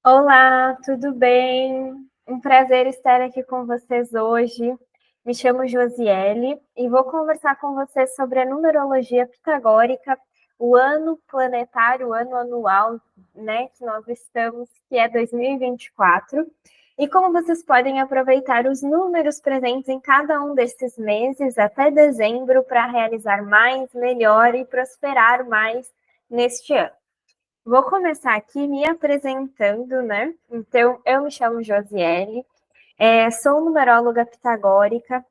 Olá, tudo bem? Um prazer estar aqui com vocês hoje. Me chamo Josiele e vou conversar com vocês sobre a numerologia pitagórica, o ano planetário, o ano anual, né, que nós estamos, que é 2024, e como vocês podem aproveitar os números presentes em cada um desses meses até dezembro para realizar mais, melhor e prosperar mais neste ano. Vou começar aqui me apresentando, né? Então, eu me chamo Josiele, sou numeróloga pitagórica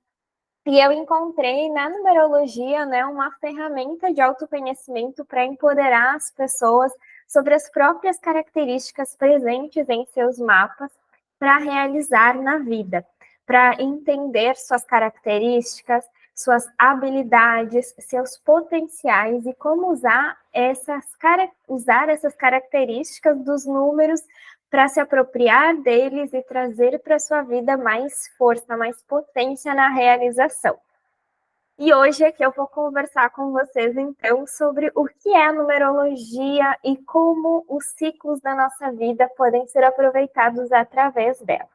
e eu encontrei na numerologia, né, uma ferramenta de autoconhecimento para empoderar as pessoas sobre as próprias características presentes em seus mapas para realizar na vida, para entender suas características, suas habilidades, seus potenciais e como usar essas características dos números para se apropriar deles e trazer para a sua vida mais força, mais potência na realização. E hoje aqui eu vou conversar com vocês, então, sobre o que é a numerologia e como os ciclos da nossa vida podem ser aproveitados através dela.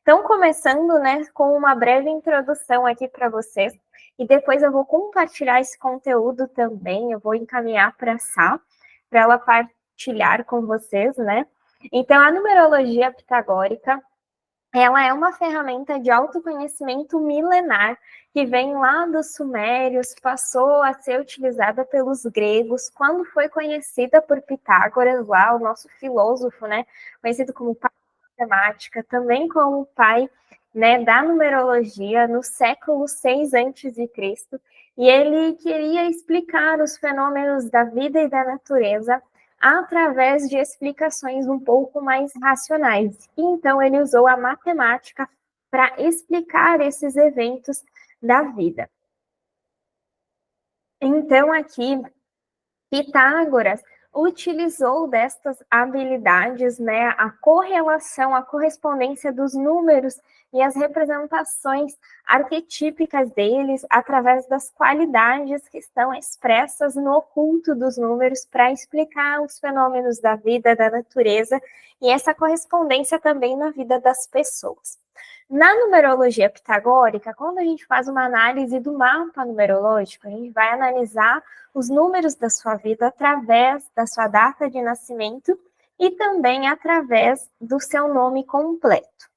Então, começando, né, com uma breve introdução aqui para vocês, e depois eu vou compartilhar esse conteúdo também, eu vou encaminhar para a Sá, para ela partilhar com vocês, né? Então, a numerologia pitagórica, ela é uma ferramenta de autoconhecimento milenar que vem lá dos sumérios, passou a ser utilizada pelos gregos, quando foi conhecida por Pitágoras, lá o nosso filósofo, né, conhecido como pai da matemática, também como pai, né, da numerologia no século 6 a.C., e ele queria explicar os fenômenos da vida e da natureza através de explicações um pouco mais racionais. Então, ele usou a matemática para explicar esses eventos da vida. Então, aqui, Pitágoras utilizou destas habilidades, né, a correlação, a correspondência dos números e as representações arquetípicas deles através das qualidades que estão expressas no oculto dos números para explicar os fenômenos da vida, da natureza e essa correspondência também na vida das pessoas. Na numerologia pitagórica, quando a gente faz uma análise do mapa numerológico, a gente vai analisar os números da sua vida através da sua data de nascimento e também através do seu nome completo.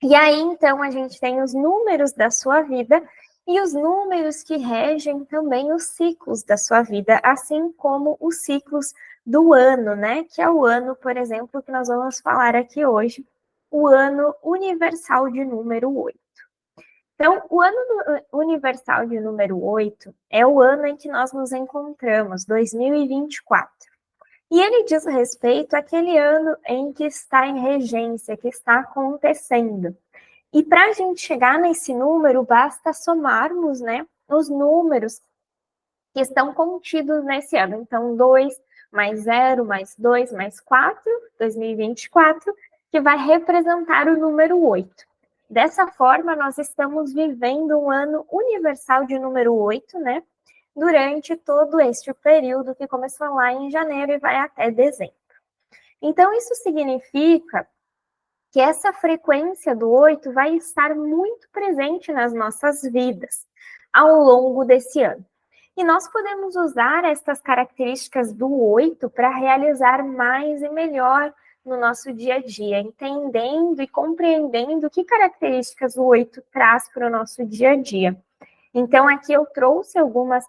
E aí, então, a gente tem os números da sua vida e os números que regem também os ciclos da sua vida, assim como os ciclos do ano, né? Que é o ano, por exemplo, que nós vamos falar aqui hoje, o ano universal de número 8. Então, o ano universal de número 8 é o ano em que nós nos encontramos, 2024. E ele diz respeito àquele ano em que está em regência, que está acontecendo. E para a gente chegar nesse número, basta somarmos, né, os números que estão contidos nesse ano. Então, 2 mais 0 mais 2 mais 4, 2024, que vai representar o número 8. Dessa forma, nós estamos vivendo um ano universal de número 8, né? Durante todo este período que começou lá em janeiro e vai até dezembro. Então, isso significa que essa frequência do 8 vai estar muito presente nas nossas vidas ao longo desse ano. E nós podemos usar estas características do 8 para realizar mais e melhor no nosso dia a dia, entendendo e compreendendo que características o 8 traz para o nosso dia a dia. Então, aqui eu trouxe algumas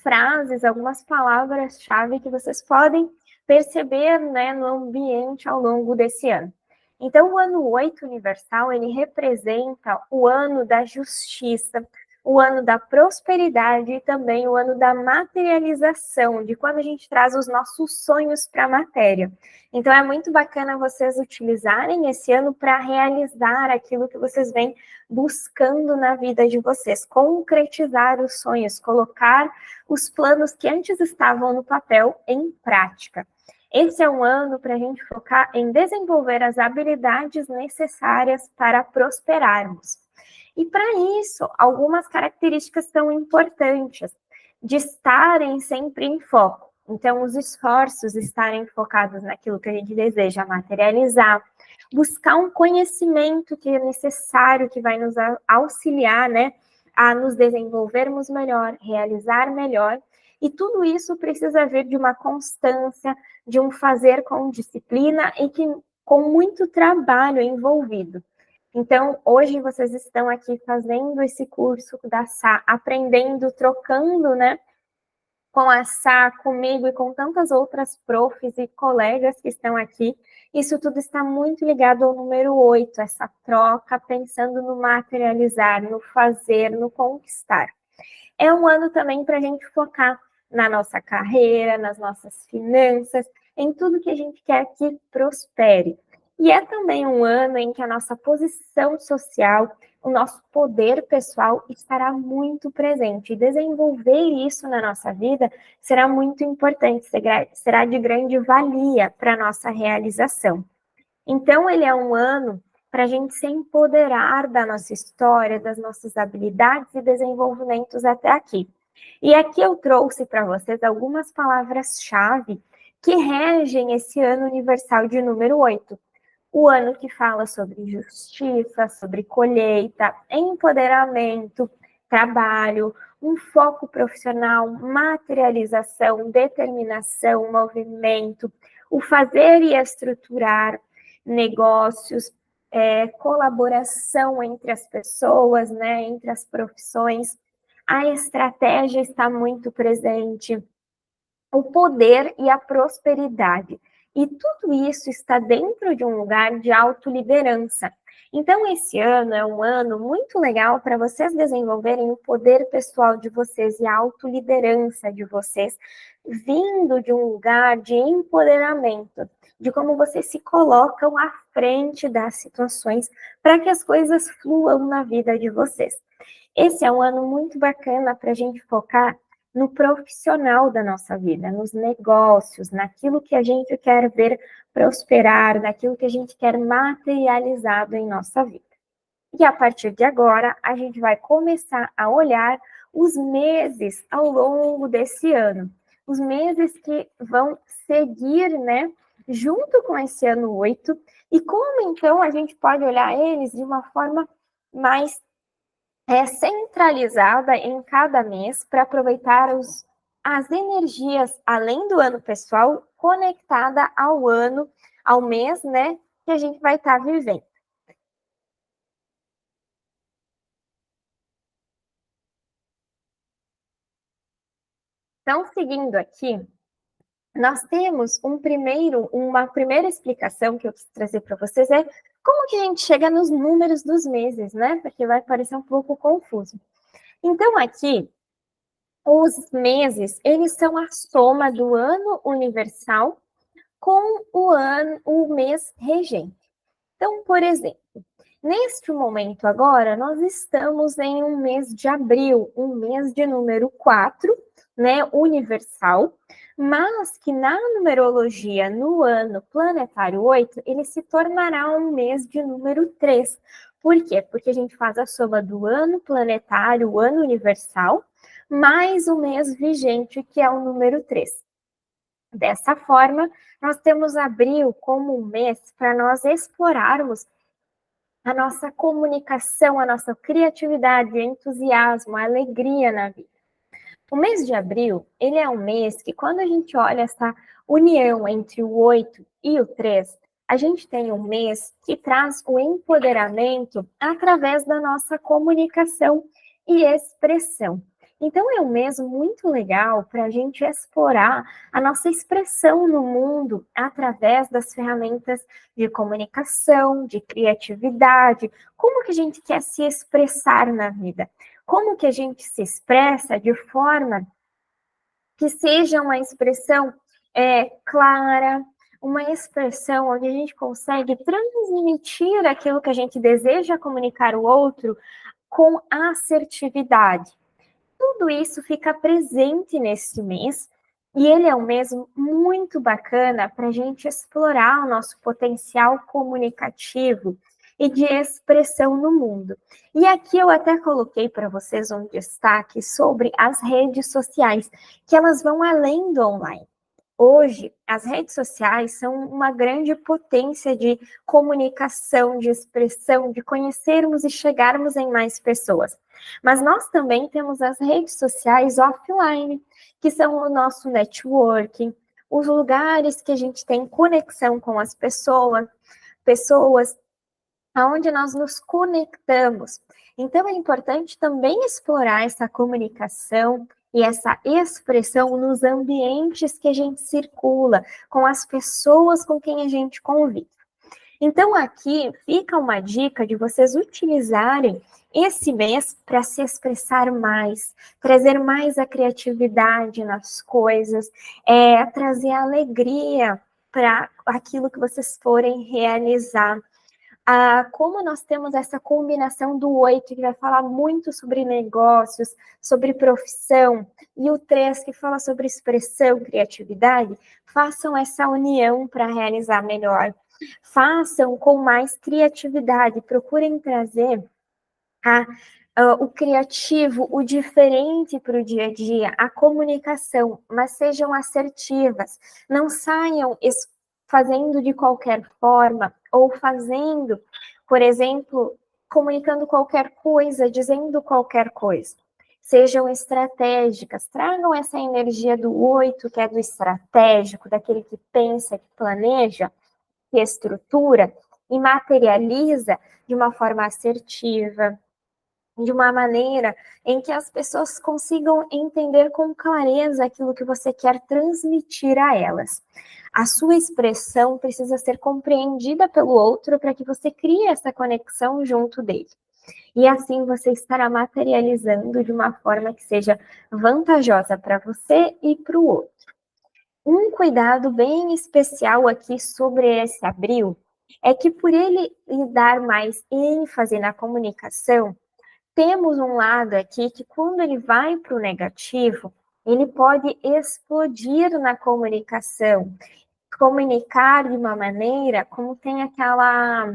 frases, algumas palavras-chave que vocês podem perceber, né, no ambiente ao longo desse ano. Então, o ano 8 universal, ele representa o ano da justiça, o ano da prosperidade e também o ano da materialização, de quando a gente traz os nossos sonhos para a matéria. Então, é muito bacana vocês utilizarem esse ano para realizar aquilo que vocês vêm buscando na vida de vocês, concretizar os sonhos, colocar os planos que antes estavam no papel em prática. Esse é um ano para a gente focar em desenvolver as habilidades necessárias para prosperarmos. E para isso, algumas características são importantes de estarem sempre em foco. Então, os esforços estarem focados naquilo que a gente deseja materializar, buscar um conhecimento que é necessário, que vai nos auxiliar, né, a nos desenvolvermos melhor, realizar melhor, e tudo isso precisa vir de uma constância, de um fazer com disciplina e que com muito trabalho envolvido. Então, hoje vocês estão aqui fazendo esse curso da SA, aprendendo, trocando, né, com a Sá, comigo e com tantas outras profs e colegas que estão aqui. Isso tudo está muito ligado ao número 8, essa troca, pensando no materializar, no fazer, no conquistar. É um ano também para a gente focar na nossa carreira, nas nossas finanças, em tudo que a gente quer que prospere. E é também um ano em que a nossa posição social, o nosso poder pessoal estará muito presente. E desenvolver isso na nossa vida será muito importante, será de grande valia para a nossa realização. Então, ele é um ano para a gente se empoderar da nossa história, das nossas habilidades e desenvolvimentos até aqui. E aqui eu trouxe para vocês algumas palavras-chave que regem esse ano universal de número 8. O ano que fala sobre justiça, sobre colheita, empoderamento, trabalho, um foco profissional, materialização, determinação, movimento, o fazer e estruturar negócios, colaboração entre as pessoas, né, entre as profissões. A estratégia está muito presente, o poder e a prosperidade. E tudo isso está dentro de um lugar de autoliderança. Então, esse ano é um ano muito legal para vocês desenvolverem o poder pessoal de vocês e a autoliderança de vocês, vindo de um lugar de empoderamento, de como vocês se colocam à frente das situações para que as coisas fluam na vida de vocês. Esse é um ano muito bacana para a gente focar no profissional da nossa vida, nos negócios, naquilo que a gente quer ver prosperar, naquilo que a gente quer materializado em nossa vida. E a partir de agora, a gente vai começar a olhar os meses ao longo desse ano. Os meses que vão seguir, né, junto com esse ano 8, e como então a gente pode olhar eles de uma forma mais centralizada em cada mês para aproveitar as energias, além do ano pessoal, conectada ao ano, ao mês, né, que a gente vai estar vivendo. Então, seguindo aqui, nós temos uma primeira explicação que eu quis trazer para vocês é como que a gente chega nos números dos meses, né? Porque vai parecer um pouco confuso. Então, aqui, os meses, eles são a soma do ano universal com o mês regente. Então, por exemplo, neste momento agora, nós estamos em um mês de abril, um mês de número 4, né, universal, mas que na numerologia, no ano planetário 8, ele se tornará um mês de número 3. Por quê? Porque a gente faz a soma do ano planetário, o ano universal, mais o mês vigente, que é o número 3. Dessa forma, nós temos abril como um mês para nós explorarmos a nossa comunicação, a nossa criatividade, entusiasmo, alegria na vida. O mês de abril, ele é um mês que quando a gente olha essa união entre o 8 e o 3, a gente tem um mês que traz o empoderamento através da nossa comunicação e expressão. Então, é um mês muito legal para a gente explorar a nossa expressão no mundo através das ferramentas de comunicação, de criatividade, como que a gente quer se expressar na vida, como que a gente se expressa de forma que seja uma expressão clara, uma expressão onde a gente consegue transmitir aquilo que a gente deseja comunicar ao outro com assertividade. Tudo isso fica presente nesse mês e ele é um mês muito bacana para a gente explorar o nosso potencial comunicativo e de expressão no mundo. E aqui eu até coloquei para vocês um destaque sobre as redes sociais, que elas vão além do online. Hoje, as redes sociais são uma grande potência de comunicação, de expressão, de conhecermos e chegarmos em mais pessoas. Mas nós também temos as redes sociais offline, que são o nosso networking, os lugares que a gente tem conexão com as pessoas aonde nós nos conectamos. Então, é importante também explorar essa comunicação e essa expressão nos ambientes que a gente circula, com as pessoas com quem a gente convive. Então, aqui fica uma dica de vocês utilizarem esse mês para se expressar mais, trazer mais a criatividade nas coisas, trazer alegria para aquilo que vocês forem realizar. Como nós temos essa combinação do 8, que vai falar muito sobre negócios, sobre profissão, e o 3, que fala sobre expressão, criatividade, façam essa união para realizar melhor. Façam com mais criatividade, procurem trazer o criativo, o diferente para o dia a dia, a comunicação, mas sejam assertivas, não saiam fazendo de qualquer forma, ou fazendo, por exemplo, comunicando qualquer coisa, dizendo qualquer coisa. Sejam estratégicas, tragam essa energia do 8, que é do estratégico, daquele que pensa, que planeja, que estrutura, e materializa de uma forma assertiva, de uma maneira em que as pessoas consigam entender com clareza aquilo que você quer transmitir a elas. A sua expressão precisa ser compreendida pelo outro para que você crie essa conexão junto dele. E assim você estará materializando de uma forma que seja vantajosa para você e para o outro. Um cuidado bem especial aqui sobre esse abril é que, por ele dar mais ênfase na comunicação, temos um lado aqui que, quando ele vai para o negativo, ele pode explodir na comunicação, comunicar de uma maneira como tem aquela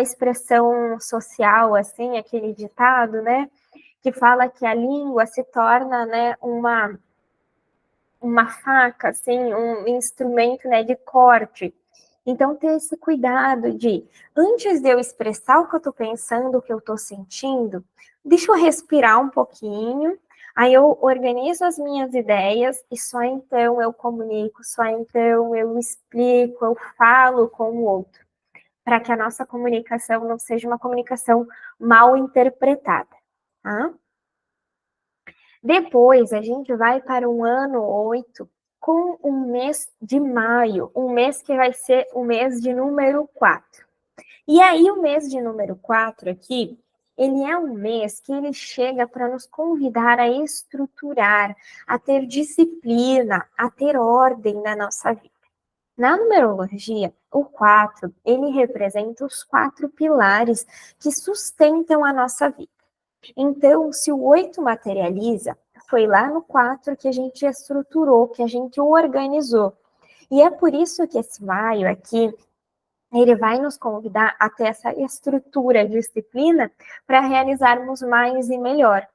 expressão social, assim, aquele ditado, né, que fala que a língua se torna, né, uma faca, assim, um instrumento, né, de corte. Então, ter esse cuidado de, antes de eu expressar o que eu estou pensando, o que eu estou sentindo, deixa eu respirar um pouquinho, aí eu organizo as minhas ideias e só então eu comunico, só então eu explico, eu falo com o outro, para que a nossa comunicação não seja uma comunicação mal interpretada, tá? Depois, a gente vai para um ano 8 com um mês de maio, um mês que vai ser o mês de número 4. E aí, o mês de número 4 aqui, ele é um mês que ele chega para nos convidar a estruturar, a ter disciplina, a ter ordem na nossa vida. Na numerologia, o 4, ele representa os 4 pilares que sustentam a nossa vida. Então, se o 8 materializa, foi lá no 4 que a gente estruturou, que a gente organizou. E é por isso que esse maio aqui, ele vai nos convidar a ter essa estrutura, disciplina, para realizarmos mais e melhor.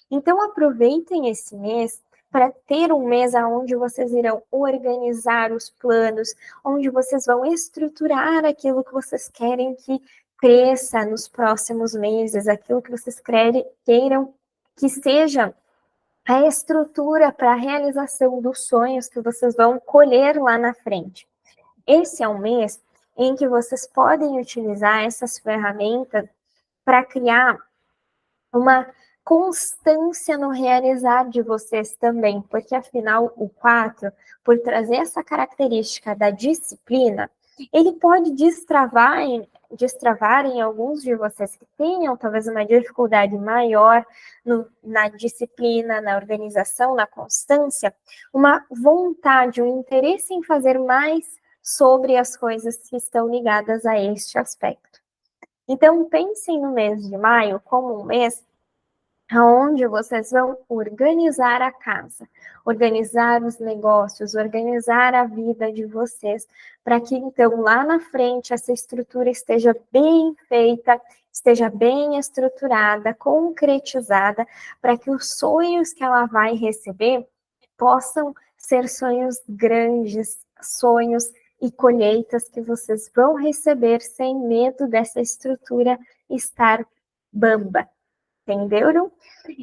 Então, aproveitem esse mês para ter um mês onde vocês irão organizar os planos, onde vocês vão estruturar aquilo que vocês querem que cresça nos próximos meses, aquilo que vocês queiram que seja a estrutura para a realização dos sonhos que vocês vão colher lá na frente. Esse é um mês em que vocês podem utilizar essas ferramentas para criar uma constância no realizar de vocês também, porque afinal o 4, por trazer essa característica da disciplina, ele pode destravar em alguns de vocês que tenham talvez uma dificuldade maior na disciplina, na organização, na constância, uma vontade, um interesse em fazer mais sobre as coisas que estão ligadas a este aspecto. Então, pensem no mês de maio como um mês onde vocês vão organizar a casa, organizar os negócios, organizar a vida de vocês, para que então lá na frente essa estrutura esteja bem feita, esteja bem estruturada, concretizada, para que os sonhos que ela vai receber possam ser sonhos grandes, sonhos e colheitas que vocês vão receber sem medo dessa estrutura estar bamba, entenderam?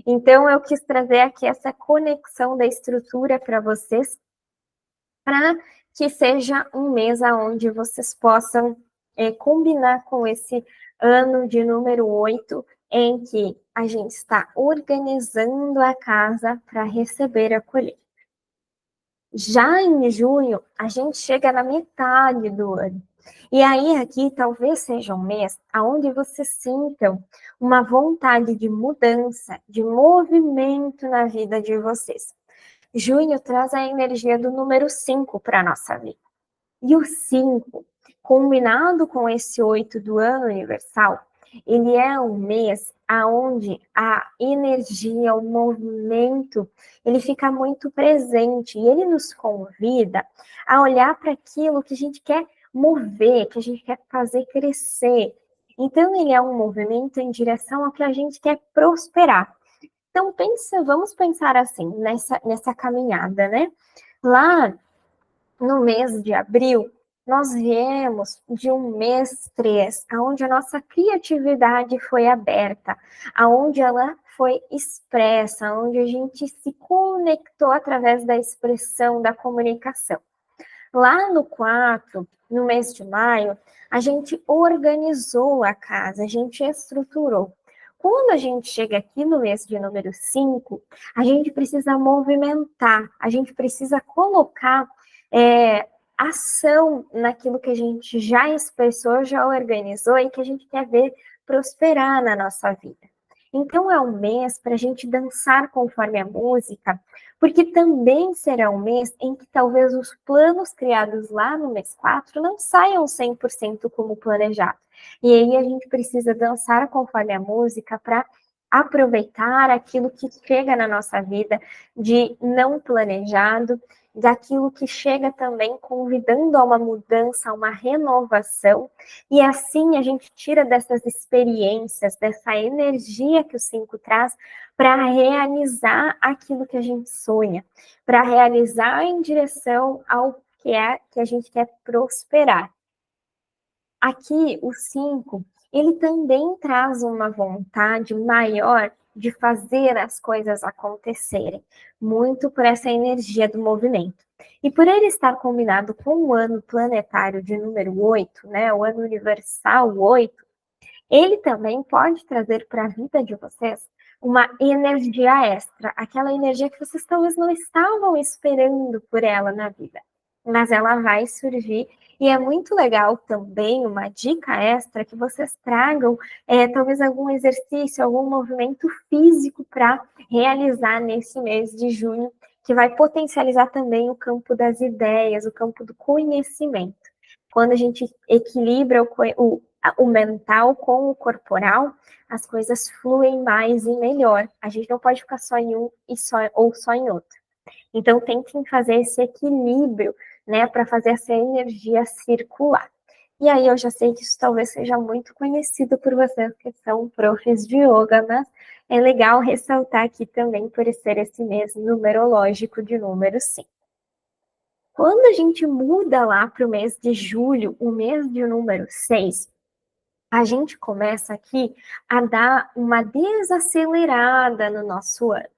Então, eu quis trazer aqui essa conexão da estrutura para vocês, para que seja um mês onde vocês possam combinar com esse ano de número 8, em que a gente está organizando a casa para receber a colheita. Já em junho, a gente chega na metade do ano. E aí, aqui, talvez seja um mês onde vocês sintam uma vontade de mudança, de movimento na vida de vocês. Junho traz a energia do número 5 para a nossa vida. E o 5, combinado com esse 8 do ano universal, ele é um mês onde a energia, o movimento, ele fica muito presente e ele nos convida a olhar para aquilo que a gente quer mover, que a gente quer fazer crescer. Então, ele é um movimento em direção ao que a gente quer prosperar. Então, vamos pensar assim, nessa caminhada, né? Lá no mês de abril, nós viemos de um mês 3, onde a nossa criatividade foi aberta, onde ela foi expressa, onde a gente se conectou através da expressão, da comunicação. Lá no 4, no mês de maio, a gente organizou a casa, a gente estruturou. Quando a gente chega aqui no mês de número 5, a gente precisa movimentar, a gente precisa colocar ação naquilo que a gente já expressou, já organizou e que a gente quer ver prosperar na nossa vida. Então, é um mês para a gente dançar conforme a música, porque também será um mês em que talvez os planos criados lá no mês 4 não saiam 100% como planejado. E aí a gente precisa dançar conforme a música para aproveitar aquilo que chega na nossa vida de não planejado, daquilo que chega também convidando a uma mudança, a uma renovação, e assim a gente tira dessas experiências, dessa energia que o 5 traz, para realizar aquilo que a gente sonha, para realizar em direção ao que a gente quer prosperar. Aqui, o 5, ele também traz uma vontade maior de fazer as coisas acontecerem, muito por essa energia do movimento. E por ele estar combinado com o ano planetário de número 8, né, o ano universal 8, ele também pode trazer para a vida de vocês uma energia extra, aquela energia que vocês talvez não estavam esperando por ela na vida, mas ela vai surgir. E é muito legal também, uma dica extra, que vocês tragam talvez algum exercício, algum movimento físico para realizar nesse mês de junho, que vai potencializar também o campo das ideias, o campo do conhecimento. Quando a gente equilibra o mental com o corporal, as coisas fluem mais e melhor. A gente não pode ficar só em um ou só em outro. Então, tentem fazer esse equilíbrio, né, para fazer essa energia circular. E aí, eu já sei que isso talvez seja muito conhecido por vocês que são profs de yoga, mas é legal ressaltar aqui também por ser esse mês numerológico de número 5. Quando a gente muda lá para o mês de julho, o mês de número 6, a gente começa aqui a dar uma desacelerada no nosso ano.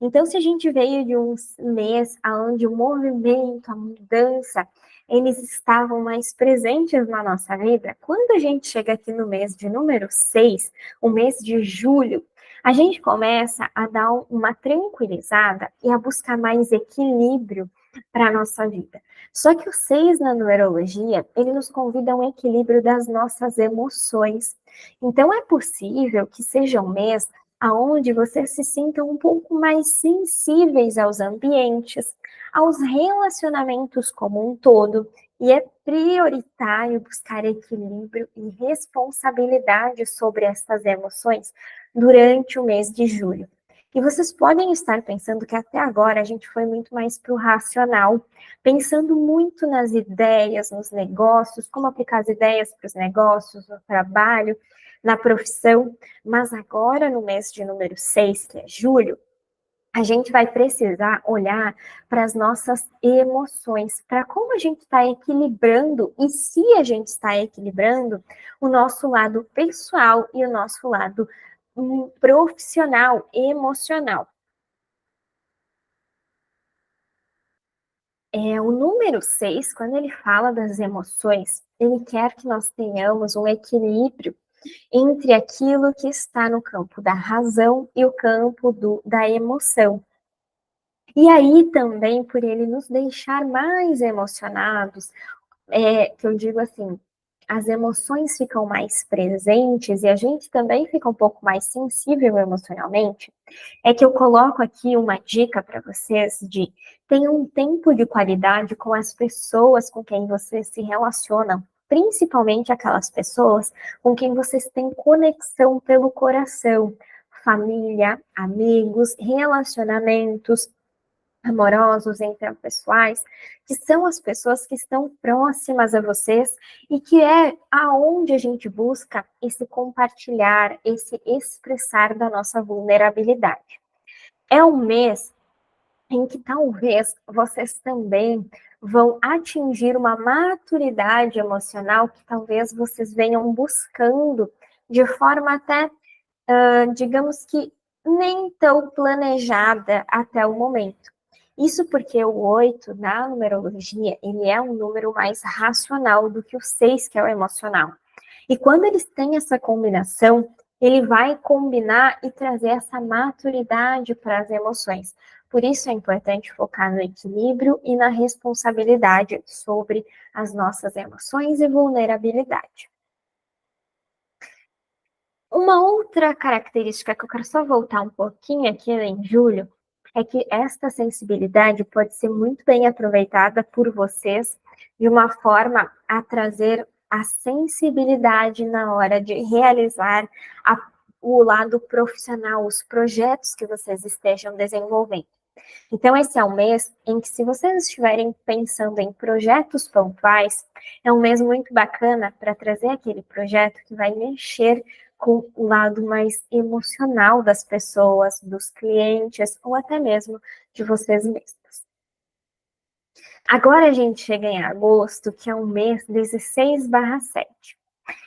Então, se a gente veio de um mês onde o movimento, a mudança, eles estavam mais presentes na nossa vida, quando a gente chega aqui no mês de número 6, o mês de julho, a gente começa a dar uma tranquilizada e a buscar mais equilíbrio para a nossa vida. Só que o 6 na numerologia, ele nos convida a um equilíbrio das nossas emoções. Então, é possível que seja um mês aonde vocês se sintam um pouco mais sensíveis aos ambientes, aos relacionamentos como um todo, e é prioritário buscar equilíbrio e responsabilidade sobre essas emoções durante o mês de julho. E vocês podem estar pensando que até agora a gente foi muito mais para o racional, pensando muito nas ideias, nos negócios, como aplicar as ideias para os negócios, no trabalho, na profissão, mas agora no mês de número 6, que é julho, a gente vai precisar olhar para as nossas emoções, para como a gente está equilibrando e se a gente está equilibrando o nosso lado pessoal e o nosso lado profissional, emocional. O número 6, quando ele fala das emoções, ele quer que nós tenhamos um equilíbrio entre aquilo que está no campo da razão e o campo da emoção. E aí também, por ele nos deixar mais emocionados, que eu digo assim, as emoções ficam mais presentes e a gente também fica um pouco mais sensível emocionalmente, é que eu coloco aqui uma dica para vocês de tenham um tempo de qualidade com as pessoas com quem vocês se relacionam, principalmente aquelas pessoas com quem vocês têm conexão pelo coração, família, amigos, relacionamentos amorosos, interpessoais, que são as pessoas que estão próximas a vocês e que é aonde a gente busca esse compartilhar, esse expressar da nossa vulnerabilidade. É um mês em que talvez vocês também vão atingir uma maturidade emocional que talvez vocês venham buscando de forma até, digamos que nem tão planejada até o momento. Isso porque o 8 na numerologia, ele é um número mais racional do que o 6, que é o emocional. E quando eles têm essa combinação, ele vai combinar e trazer essa maturidade para as emoções. Por isso é importante focar no equilíbrio e na responsabilidade sobre as nossas emoções e vulnerabilidade. Uma outra característica que eu quero só voltar um pouquinho aqui em julho é que esta sensibilidade pode ser muito bem aproveitada por vocês de uma forma a trazer a sensibilidade na hora de realizar o lado profissional, os projetos que vocês estejam desenvolvendo. Então, esse é um mês em que, se vocês estiverem pensando em projetos pontuais, é um mês muito bacana para trazer aquele projeto que vai mexer com o lado mais emocional das pessoas, dos clientes, ou até mesmo de vocês mesmos. Agora a gente chega em agosto, que é um mês 16/7.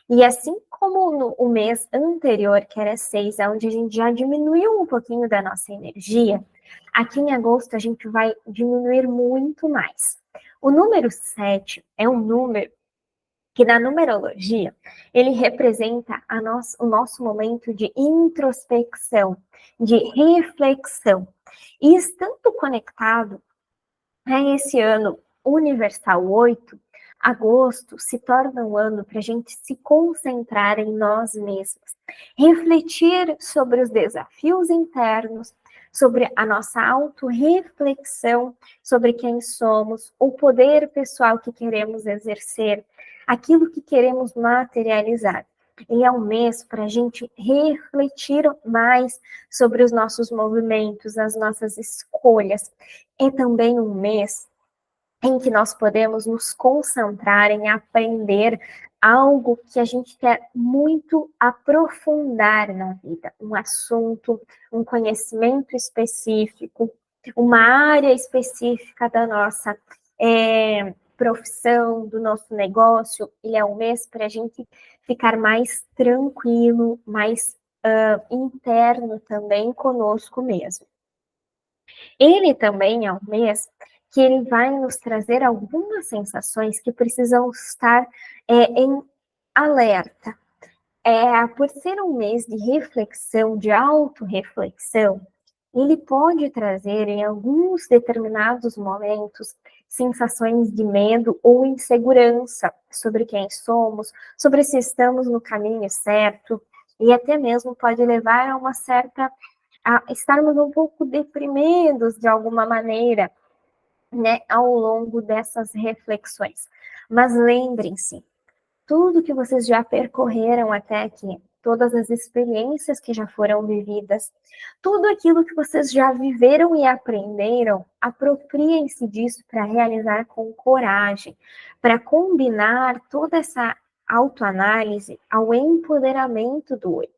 E assim como o mês anterior, que era 6, onde a gente já diminuiu um pouquinho da nossa energia, aqui em agosto a gente vai diminuir muito mais. O número 7 é um número que na numerologia ele representa o nosso momento de introspecção, de reflexão. E estando conectado esse ano universal 8, agosto se torna um ano para a gente se concentrar em nós mesmos, refletir sobre os desafios internos, sobre a nossa autorreflexão, sobre quem somos, o poder pessoal que queremos exercer, aquilo que queremos materializar. Ele é um mês para a gente refletir mais sobre os nossos movimentos, as nossas escolhas. É também um mês em que nós podemos nos concentrar em aprender algo que a gente quer muito aprofundar na vida, um assunto, um conhecimento específico, uma área específica da nossa profissão, do nosso negócio. Ele é um mês para a gente ficar mais tranquilo, mais interno também conosco mesmo. Ele também é um mês que ele vai nos trazer algumas sensações que precisam estar em alerta. Por ser um mês de reflexão, de autorreflexão, ele pode trazer em alguns determinados momentos sensações de medo ou insegurança sobre quem somos, sobre se estamos no caminho certo, e até mesmo pode levar a uma certa a estarmos um pouco deprimidos de alguma maneira, né, ao longo dessas reflexões. Mas lembrem-se, tudo que vocês já percorreram até aqui, todas as experiências que já foram vividas, tudo aquilo que vocês já viveram e aprenderam, apropriem-se disso para realizar com coragem, para combinar toda essa autoanálise ao empoderamento do 8.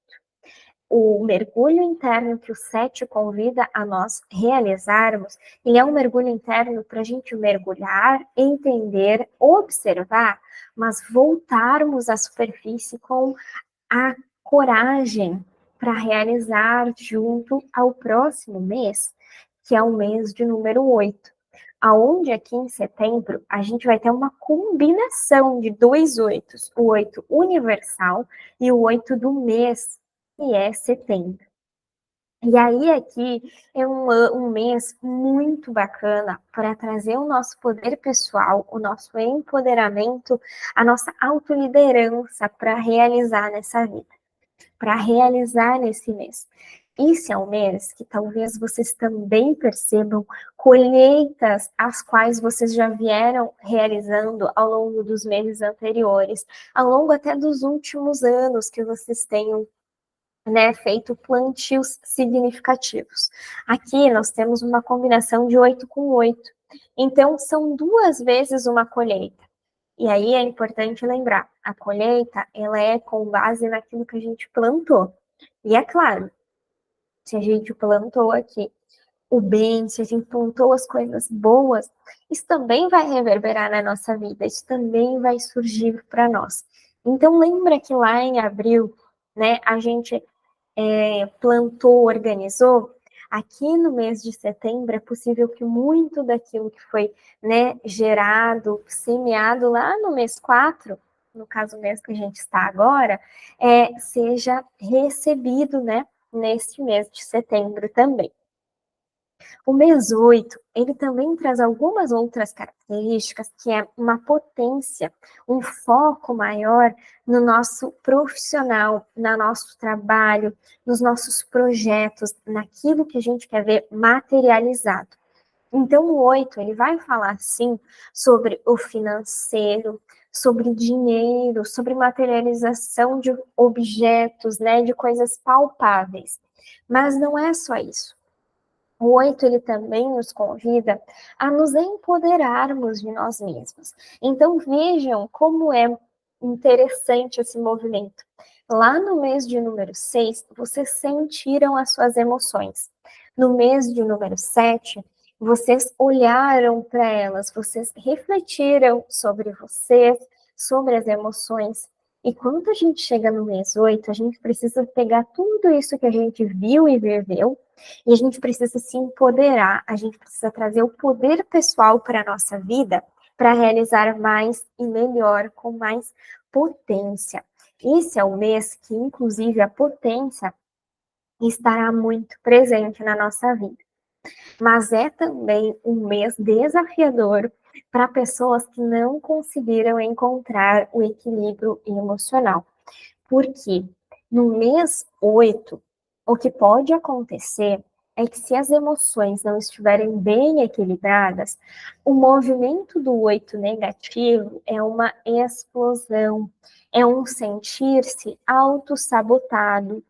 o mergulho interno que o 7 convida a nós realizarmos, ele é um mergulho interno para a gente mergulhar, entender, observar, mas voltarmos à superfície com a coragem para realizar junto ao próximo mês, que é o mês de número 8. Aonde aqui em setembro a gente vai ter uma combinação de dois oitos, o 8 universal e o 8 do mês, que é setembro. E aí aqui é um mês muito bacana para trazer o nosso poder pessoal, o nosso empoderamento, a nossa autoliderança para realizar nessa vida, para realizar nesse mês. Esse é um mês que talvez vocês também percebam colheitas as quais vocês já vieram realizando ao longo dos meses anteriores, ao longo até dos últimos anos que vocês tenham, né, feito plantios significativos. Aqui nós temos uma combinação de 8 com 8. Então, são duas vezes uma colheita. E aí é importante lembrar, a colheita, ela é com base naquilo que a gente plantou. E é claro, se a gente plantou aqui o bem, se a gente plantou as coisas boas, isso também vai reverberar na nossa vida, isso também vai surgir para nós. Então, lembra que lá em abril, né, a gente plantou, organizou, aqui no mês de setembro é possível que muito daquilo que foi, né, gerado, semeado lá no mês 4, no caso o mês que a gente está agora, seja recebido, né, neste mês de setembro também. O mês 8, ele também traz algumas outras características, que é uma potência, um foco maior no nosso profissional, no nosso trabalho, nos nossos projetos, naquilo que a gente quer ver materializado. Então, o 8, ele vai falar, sim, sobre o financeiro, sobre dinheiro, sobre materialização de objetos, né, de coisas palpáveis. Mas não é só isso. O 8, ele também nos convida a nos empoderarmos de nós mesmos. Então, vejam como é interessante esse movimento. Lá no mês de número 6, vocês sentiram as suas emoções. No mês de número 7, vocês olharam para elas, vocês refletiram sobre vocês, sobre as emoções. E quando a gente chega no mês 8, a gente precisa pegar tudo isso que a gente viu e viveu e a gente precisa se empoderar, a gente precisa trazer o poder pessoal para a nossa vida para realizar mais e melhor, com mais potência. Esse é o mês que, inclusive, a potência estará muito presente na nossa vida. Mas é também um mês desafiador para pessoas que não conseguiram encontrar o equilíbrio emocional. Porque no mês 8, o que pode acontecer é que se as emoções não estiverem bem equilibradas, o movimento do 8 negativo é uma explosão, é um sentir-se autossabotado,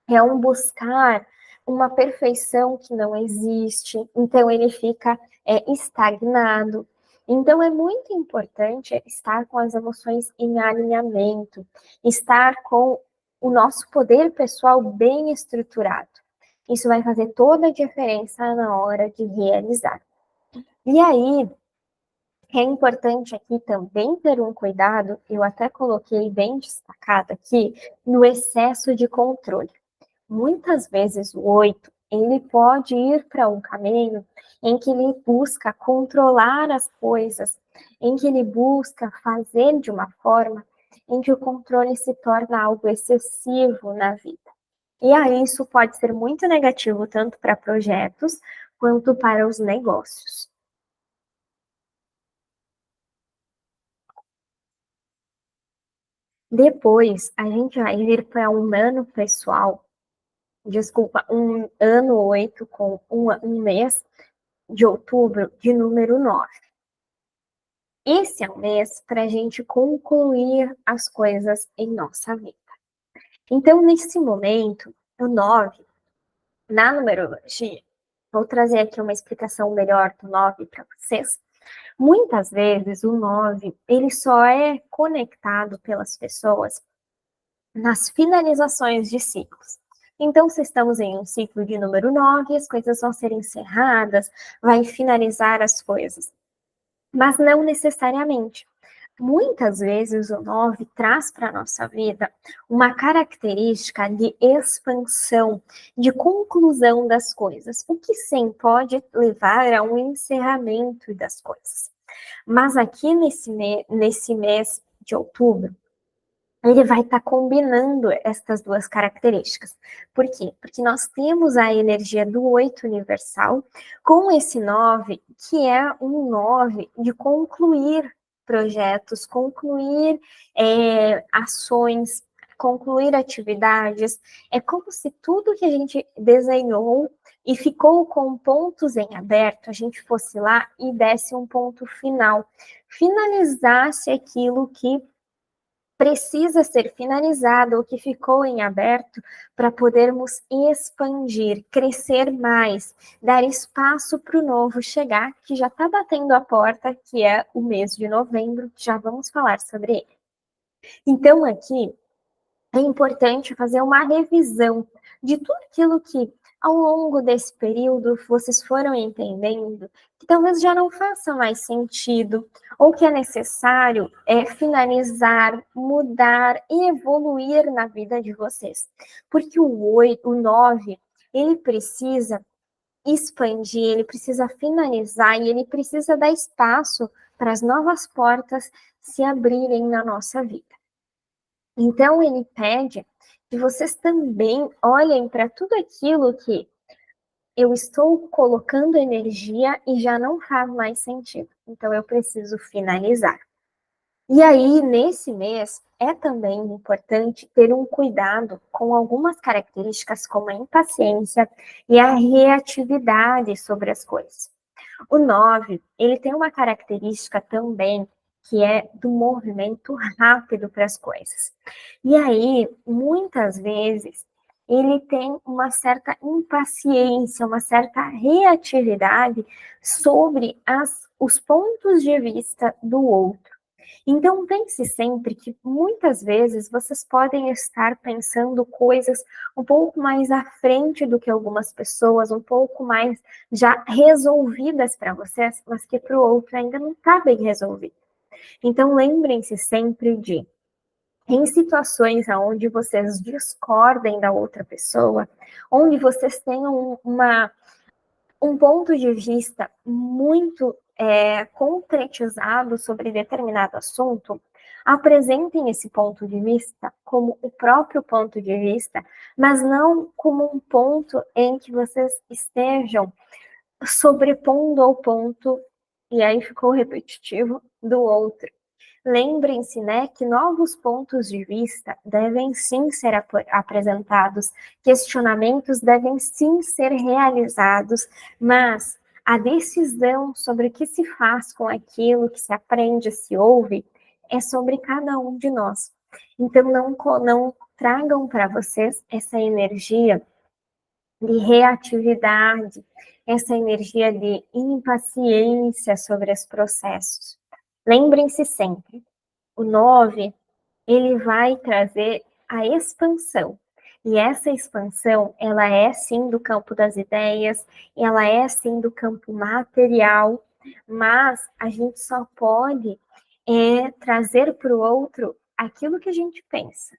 é um buscar uma perfeição que não existe, então ele fica estagnado. Então é muito importante estar com as emoções em alinhamento, estar com o nosso poder pessoal bem estruturado. Isso vai fazer toda a diferença na hora de realizar. E aí, é importante aqui também ter um cuidado, eu até coloquei bem destacado aqui, no excesso de controle. Muitas vezes o 8, ele pode ir para um caminho em que ele busca controlar as coisas, em que ele busca fazer de uma forma em que o controle se torna algo excessivo na vida. E aí isso pode ser muito negativo tanto para projetos quanto para os negócios. Depois, a gente vai vir para um ano pessoal, desculpa, um ano 8 com um mês de outubro de número 9. Esse é o mês para a gente concluir as coisas em nossa vida. Então, nesse momento, o 9, na numerologia, vou trazer aqui uma explicação melhor do 9 para vocês. Muitas vezes, o 9, ele só é conectado pelas pessoas nas finalizações de ciclos. Então, se estamos em um ciclo de número 9, as coisas vão ser encerradas, vai finalizar as coisas. Mas não necessariamente. Muitas vezes o 9 traz para a nossa vida uma característica de expansão, de conclusão das coisas, o que sim pode levar a um encerramento das coisas. Mas aqui nesse mês de outubro, ele vai estar combinando estas duas características. Por quê? Porque nós temos a energia do 8 universal com esse 9, que é um 9 de concluir projetos, concluir ações, concluir atividades. É como se tudo que a gente desenhou e ficou com pontos em aberto, a gente fosse lá e desse um ponto final, finalizasse aquilo que precisa ser finalizado ou que ficou em aberto para podermos expandir, crescer mais, dar espaço para o novo chegar, que já está batendo a porta, que é o mês de novembro, já vamos falar sobre ele. Então, aqui, é importante fazer uma revisão de tudo aquilo que, ao longo desse período, vocês foram entendendo que talvez já não faça mais sentido, ou que é necessário finalizar, mudar e evoluir na vida de vocês. Porque o 9, ele precisa expandir, ele precisa finalizar e ele precisa dar espaço para as novas portas se abrirem na nossa vida. Então, ele pede que vocês também olhem para tudo aquilo que eu estou colocando energia e já não faz mais sentido. Então, eu preciso finalizar. E aí, nesse mês, é também importante ter um cuidado com algumas características, como a impaciência e a reatividade sobre as coisas. O 9, ele tem uma característica também que é do movimento rápido para as coisas. E aí, muitas vezes, ele tem uma certa impaciência, uma certa reatividade sobre os pontos de vista do outro. Então, pense sempre que muitas vezes vocês podem estar pensando coisas um pouco mais à frente do que algumas pessoas, um pouco mais já resolvidas para vocês, mas que para o outro ainda não está bem resolvido. Então, lembrem-se sempre de, em situações onde vocês discordem da outra pessoa, onde vocês tenham um ponto de vista muito concretizado sobre determinado assunto, apresentem esse ponto de vista como o próprio ponto de vista, mas não como um ponto em que vocês estejam sobrepondo ao ponto, e aí ficou repetitivo, do outro. Lembrem-se, né, que novos pontos de vista devem sim ser apresentados, questionamentos devem sim ser realizados, mas a decisão sobre o que se faz com aquilo que se aprende, se ouve, é sobre cada um de nós. Então, não tragam para vocês essa energia de reatividade, essa energia de impaciência sobre os processos. Lembrem-se sempre, o 9, ele vai trazer a expansão. E essa expansão, ela é sim do campo das ideias, ela é sim do campo material, mas a gente só pode trazer para o outro aquilo que a gente pensa.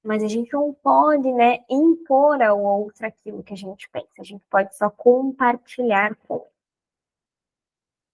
Mas a gente não pode, né, impor ao outro aquilo que a gente pensa. A gente pode só compartilhar com o outro.